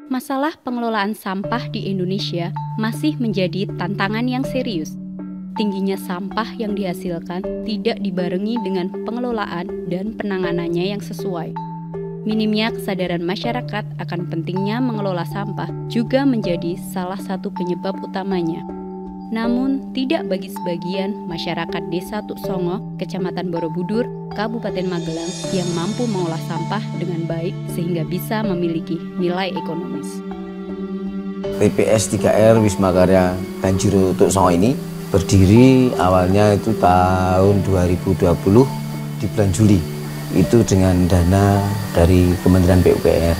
Masalah pengelolaan sampah di Indonesia masih menjadi tantangan yang serius. Tingginya sampah yang dihasilkan tidak dibarengi dengan pengelolaan dan penanganannya yang sesuai. Minimnya kesadaran masyarakat akan pentingnya mengelola sampah juga menjadi salah satu penyebab utamanya. Namun, tidak bagi sebagian masyarakat Desa Tuk Songo, Kecamatan Borobudur, Kabupaten Magelang yang mampu mengolah sampah dengan baik sehingga bisa memiliki nilai ekonomis. TPS 3R Wisma Karya Kanjiro Tuk Songo ini berdiri awalnya itu tahun 2020 di bulan Juli. Itu dengan dana dari Kementerian PUPR.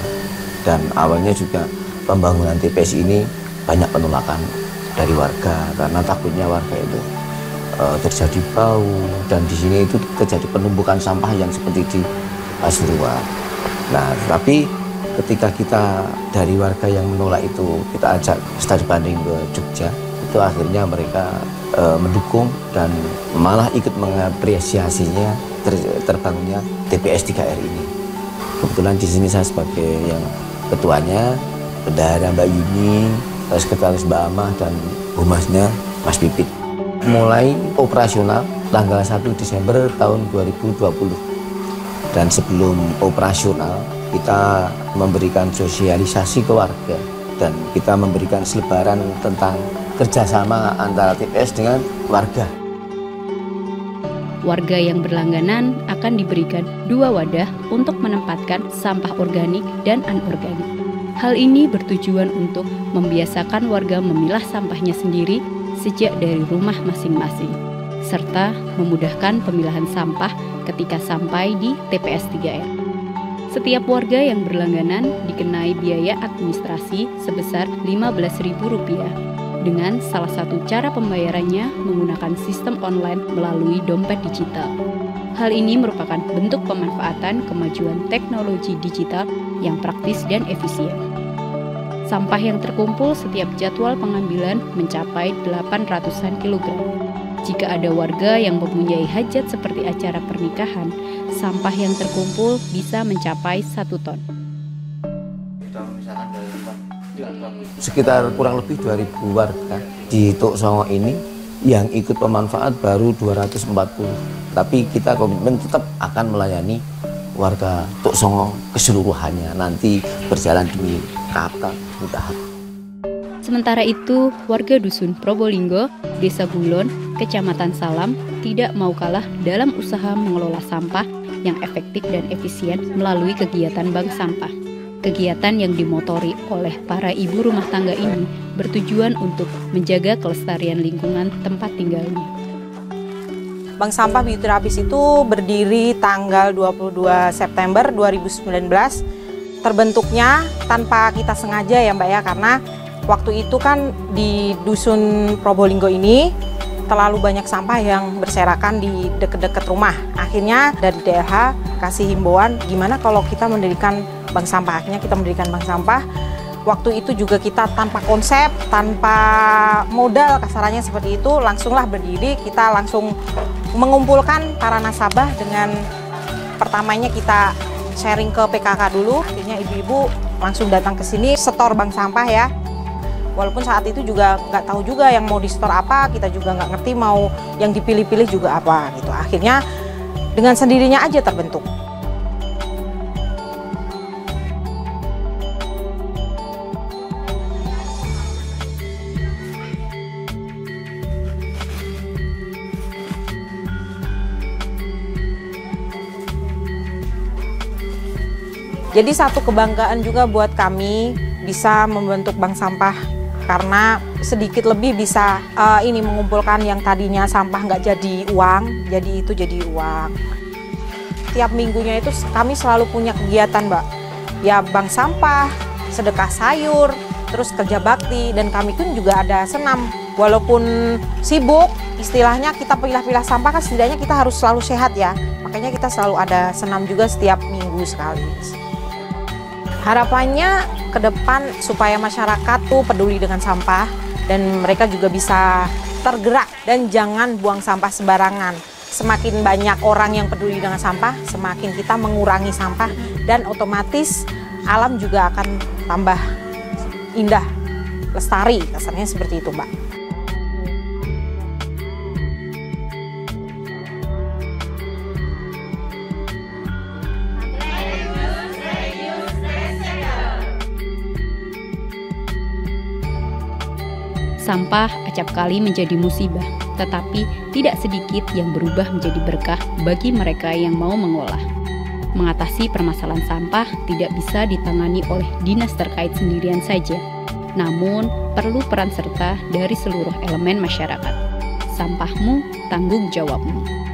Dan awalnya juga pembangunan TPS ini banyak penolakan dari warga karena takutnya warga itu terjadi bau dan di sini itu terjadi penumpukan sampah yang seperti di Pasuruan. Nah, tapi ketika kita dari warga yang menolak itu kita ajak studi banding ke Jogja, itu akhirnya mereka mendukung dan malah ikut mengapresiasinya terbangunnya TPS 3R ini. Kebetulan di sini saya sebagai yang ketuanya, bendahara Mbak Yuni, sekretaris Mbak Amah dan humasnya Mas Pipit. Mulai operasional tanggal 1 Desember tahun 2020. Dan sebelum operasional kita memberikan sosialisasi ke warga dan kita memberikan selebaran tentang kerjasama antara TPS dengan warga. Warga yang berlangganan akan diberikan 2 wadah untuk menempatkan sampah organik dan anorganik. Hal ini bertujuan untuk membiasakan warga memilah sampahnya sendiri sejak dari rumah masing-masing, serta memudahkan pemilahan sampah ketika sampai di TPS 3R. Setiap warga yang berlangganan dikenai biaya administrasi sebesar Rp15.000 dengan salah satu cara pembayarannya menggunakan sistem online melalui dompet digital. Hal ini merupakan bentuk pemanfaatan kemajuan teknologi digital yang praktis dan efisien. Sampah yang terkumpul setiap jadwal pengambilan mencapai 800-an kilogram. Jika ada warga yang mempunyai hajat seperti acara pernikahan, sampah yang terkumpul bisa mencapai 1 ton. Sekitar kurang lebih 2.000 warga di Tuk Songo ini yang ikut pemanfaat baru 240. Tapi kita komitmen tetap akan melayani warga Tuk Songo keseluruhannya nanti berjalan demi kata tahap. Sementara itu, warga Dusun Probolinggo, Desa Bulon, Kecamatan Salam tidak mau kalah dalam usaha mengelola sampah yang efektif dan efisien melalui kegiatan bank sampah. Kegiatan yang dimotori oleh para ibu rumah tangga ini bertujuan untuk menjaga kelestarian lingkungan tempat tinggalnya. Bank Sampah Beauty Rapis itu berdiri tanggal 22 September 2019. Terbentuknya tanpa kita sengaja ya Mbak ya, karena waktu itu kan di Dusun Probolinggo ini terlalu banyak sampah yang berserakan di dekat-dekat rumah. Akhirnya dari DLH kasih himbauan gimana kalau kita mendirikan bank sampah. Akhirnya kita mendirikan bank sampah. Waktu itu juga kita tanpa konsep, tanpa modal kasarannya seperti itu, langsunglah berdiri, kita langsung mengumpulkan para nasabah dengan pertamanya kita sharing ke PKK dulu, akhirnya ibu-ibu langsung datang ke sini, setor bank sampah ya. Walaupun saat itu juga nggak tahu juga yang mau di store apa, kita juga nggak ngerti mau yang dipilih-pilih juga apa gitu. Akhirnya dengan sendirinya aja terbentuk. Jadi satu kebanggaan juga buat kami bisa membentuk bank sampah karena sedikit lebih bisa mengumpulkan yang tadinya sampah nggak jadi uang, jadi uang. Tiap minggunya itu kami selalu punya kegiatan Mbak, ya bank sampah, sedekah sayur, terus kerja bakti, dan kami pun juga ada senam. Walaupun sibuk, istilahnya kita pilah-pilah sampah kan setidaknya kita harus selalu sehat ya, makanya kita selalu ada senam juga setiap minggu sekali. Harapannya ke depan supaya masyarakat tuh peduli dengan sampah dan mereka juga bisa tergerak dan jangan buang sampah sembarangan. Semakin banyak orang yang peduli dengan sampah, semakin kita mengurangi sampah dan otomatis alam juga akan tambah indah, lestari, kasarnya seperti itu, Mbak. Sampah acap kali menjadi musibah, tetapi tidak sedikit yang berubah menjadi berkah bagi mereka yang mau mengolah. Mengatasi permasalahan sampah tidak bisa ditangani oleh dinas terkait sendirian saja, namun perlu peran serta dari seluruh elemen masyarakat. Sampahmu, tanggung jawabmu.